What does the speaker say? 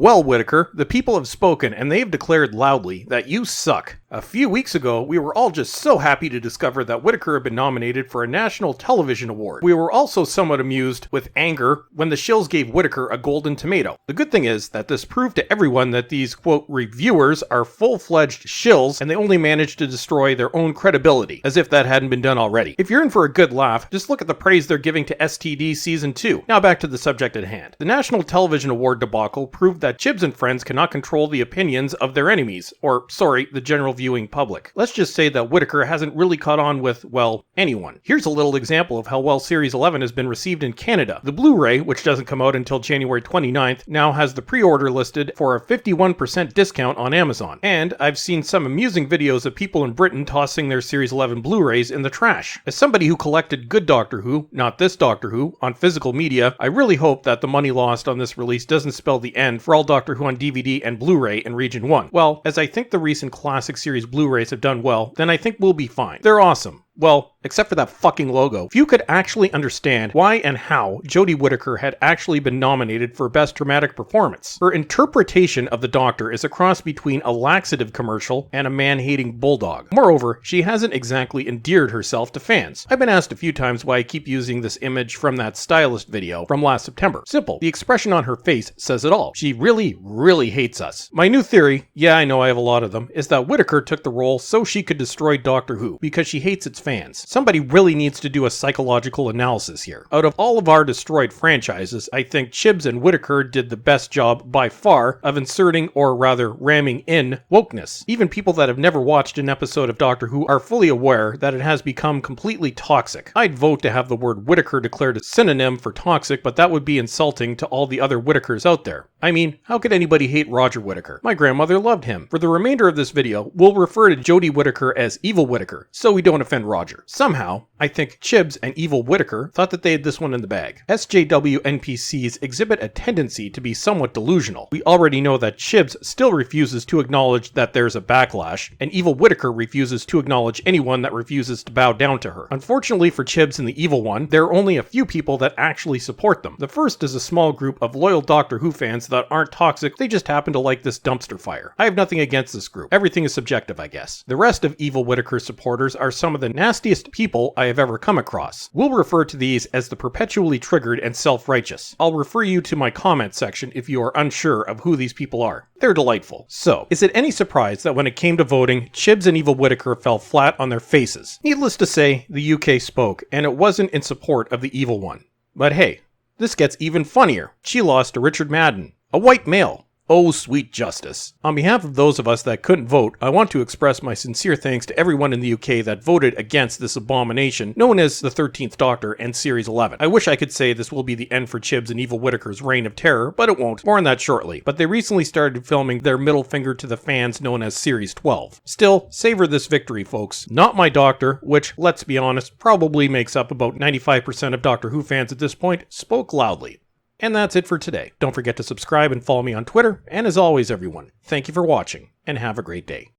Well, Whittaker, the people have spoken and they have declared loudly that you suck. A few weeks ago, we were all just so happy to discover that Whittaker had been nominated for a national television award. We were also somewhat amused with anger when the shills gave Whittaker a golden tomato. The good thing is that this proved to everyone that these, quote, reviewers are full-fledged shills and they only managed to destroy their own credibility, as if that hadn't been done already. If you're in for a good laugh, just look at the praise they're giving to STD Season 2. Now back to the subject at hand. The National Television Award debacle proved that Chibs and friends cannot control the opinions of their enemies, or, sorry, the general viewing public. Let's just say that Whittaker hasn't really caught on with, well, anyone. Here's a little example of how well Series 11 has been received in Canada. The Blu-ray, which doesn't come out until January 29th, now has the pre-order listed for a 51% discount on Amazon. And I've seen some amusing videos of people in Britain tossing their Series 11 Blu-rays in the trash. As somebody who collected good Doctor Who, not this Doctor Who, on physical media, I really hope that the money lost on this release doesn't spell the end for all Doctor Who on DVD and Blu-ray in Region 1. Well, as I think the recent Classic Series Blu-rays have done well, then I think we'll be fine. They're awesome. Well, except for that fucking logo. If you could actually understand why and how Jodie Whittaker had actually been nominated for Best Dramatic Performance. Her interpretation of the Doctor is a cross between a laxative commercial and a man-hating bulldog. Moreover, she hasn't exactly endeared herself to fans. I've been asked a few times why I keep using this image from that stylist video from last September. Simple. The expression on her face says it all. She really, really hates us. My new theory, yeah, I know I have a lot of them, is that Whittaker took the role so she could destroy Doctor Who, because she hates its fans. Somebody really needs to do a psychological analysis here. Out of all of our destroyed franchises, I think Chibs and Whittaker did the best job by far of inserting, or rather ramming in, wokeness. Even people that have never watched an episode of Doctor Who are fully aware that it has become completely toxic. I'd vote to have the word Whittaker declared a synonym for toxic, but that would be insulting to all the other Whittakers out there. I mean, how could anybody hate Roger Whittaker? My grandmother loved him. For the remainder of this video, we'll refer to Jodie Whittaker as Evil Whittaker, so we don't offend Roger. Somehow, I think Chibs and Evil Whittaker thought that they had this one in the bag. SJW NPCs exhibit a tendency to be somewhat delusional. We already know that Chibs still refuses to acknowledge that there's a backlash, and Evil Whittaker refuses to acknowledge anyone that refuses to bow down to her. Unfortunately for Chibs and the Evil One, there are only a few people that actually support them. The first is a small group of loyal Doctor Who fans that aren't toxic, they just happen to like this dumpster fire. I have nothing against this group. Everything is subjective, I guess. The rest of Evil Whittaker supporters are some of the nastiest people I have ever come across. We'll refer to these as the perpetually triggered and self-righteous. I'll refer you to my comment section if you are unsure of who these people are. They're delightful. So, is it any surprise that when it came to voting, Chibs and Evil Whittaker fell flat on their faces? Needless to say, the UK spoke, and it wasn't in support of the Evil One. But hey, this gets even funnier. She lost to Richard Madden, a white male. Oh, sweet justice. On behalf of those of us that couldn't vote, I want to express my sincere thanks to everyone in the UK that voted against this abomination known as the 13th Doctor and Series 11. I wish I could say this will be the end for Chibs and Evil Whittaker's reign of terror, but it won't. More on that shortly. But they recently started filming their middle finger to the fans known as Series 12. Still, savor this victory, folks. Not my Doctor, which, let's be honest, probably makes up about 95% of Doctor Who fans at this point, spoke loudly. And that's it for today. Don't forget to subscribe and follow me on Twitter. And as always, everyone, thank you for watching, and have a great day.